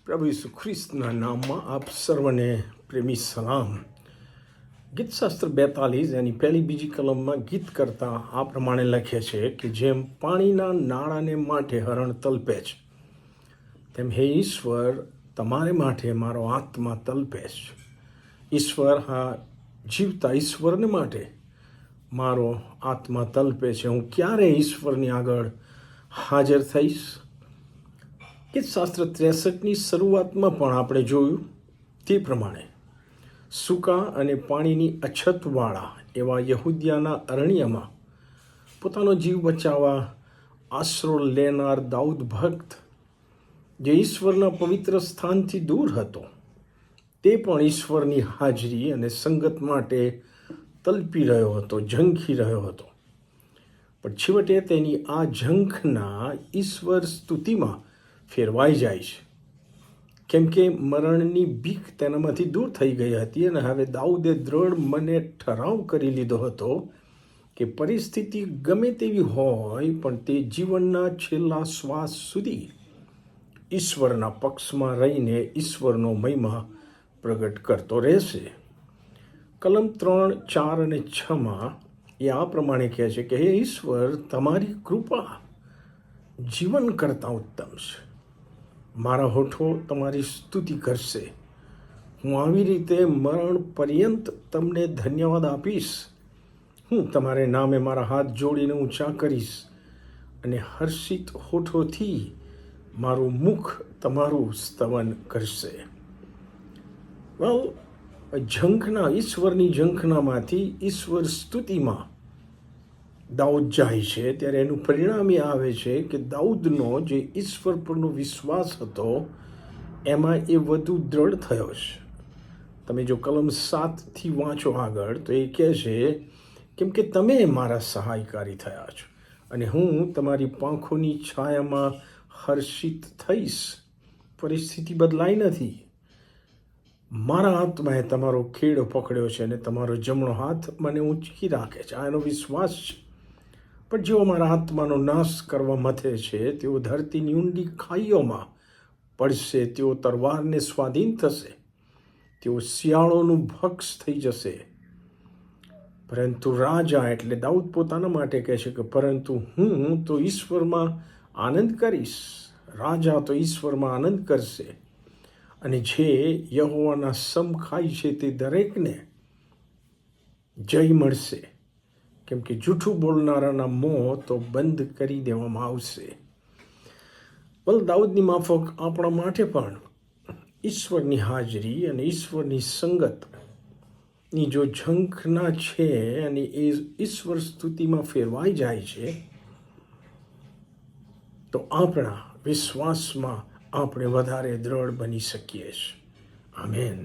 પ્રભુ ઈસુ ખ્રિસ્તના નામમાં આપ સર્વને પ્રેમી સલામ. ગીતશાસ્ત્ર 42 એની પહેલી બીજી કલમમાં ગીત કરતા આ પ્રમાણે લખે છે કે જેમ પાણીના નાળાને માટે હરણ તલપે છે, તેમ હે ઈશ્વર તમારે માટે મારો આત્મા તલપે છે. ઈશ્વર, હા, જીવતા ઈશ્વરને માટે મારો આત્મા તલપે છે. હું ક્યારે ઈશ્વરની આગળ હાજર થઈશ? ગીતશાસ્ત્ર 63ની શરૂઆતમાં પણ આપણે જોયું તે પ્રમાણે સૂકા અને પાણીની અછતવાળા એવા યહૂદિયાના અરણ્યમાં પોતાનો જીવ બચાવવા આશરો લેનાર દાઉદ ભક્ત, જે ઈશ્વરના પવિત્ર સ્થાનથી દૂર હતો, તે પણ ઈશ્વરની હાજરી અને સંગત માટે તલપી રહ્યો હતો, ઝંખી રહ્યો હતો. પણ છેવટે તેની આ ઝંખના ઈશ્વર સ્તુતિમાં ફેરવાઈ જાય છે, કેમ કે મરણની બીક તેનામાંથી દૂર થઈ ગઈ હતી અને હવે દાઉદે દ્રઢ મને ઠરાવ કરી લીધો હતો કે પરિસ્થિતિ ગમે તેવી હોય પણ તે જીવનના છેલ્લા શ્વાસ સુધી ઈશ્વરના પક્ષમાં રહીને ઈશ્વરનો મહિમા પ્રગટ કરતો રહેશે. કલમ 3, 4 અને 6માં એ આ પ્રમાણે કહે છે કે હે ઈશ્વર, તમારી કૃપા જીવન કરતાં ઉત્તમ છે. મારા હોઠો તમારી સ્તુતિ કરશે. હું આવી રીતે મરણ પર્યંત તમને ધન્યવાદ આપીશ. હું તમારે નામે મારા હાથ જોડીને ઊંચા કરીશ અને હર્ષિત હોઠોથી મારું મુખ તમારું સ્તવન કરશે. ઝંખના, ઈશ્વરની ઝંખનામાંથી ઈશ્વર સ્તુતિમાં દાઉદ જાય છે, ત્યારે એનું પરિણામ એ આવે છે કે દાઉદનો જે ઈશ્વર પરનો વિશ્વાસ હતો એમાં એ વધુ દ્રઢ થયો છે. તમે જો કલમ 7થી વાંચો આગળ તો એ કહે છે, કેમ કે તમે મારા સહાયકારી થયા છો અને હું તમારી પાંખોની છાયામાં હર્ષિત થઈશ. પરિસ્થિતિ બદલાઈ નથી. મારા આત્માએ તમારો ખેડો પકડ્યો છે અને તમારો જમણો હાથ મને ઊંચકી રાખે છે. આ એનો વિશ્વાસ છે. પણ જેઓ મારા આત્માનો નાશ કરવા મથે છે, તેઓ ધરતીની ઊંડી ખાઈઓમાં પડશે. તેઓ તલવારને સ્વાધીન થશે. તેઓ શિયાળોનું ભક્ષ થઈ જશે. પરંતુ રાજા, એટલે દાઉદ પોતાના માટે કહે છે કે પરંતુ હું તો ઈશ્વરમાં આનંદ કરીશ. રાજા તો ઈશ્વરમાં આનંદ કરશે અને જે યહોવાના સમ ખાય છે તે દરેકને જય મળશે, કેમ કે જૂઠું બોલનારાના મોં તો બંધ કરી દેવામાં આવશે. દાઉદની માફક આપણા માટે પણ ઈશ્વરની હાજરી અને ઈશ્વરની સંગતની જો ઝંખના છે અને એ ઈશ્વર સ્તુતિમાં ફેરવાઈ જાય છે, તો આપણા વિશ્વાસમાં આપણે વધારે દ્રઢ બની શકીએ છીએ. આમેન.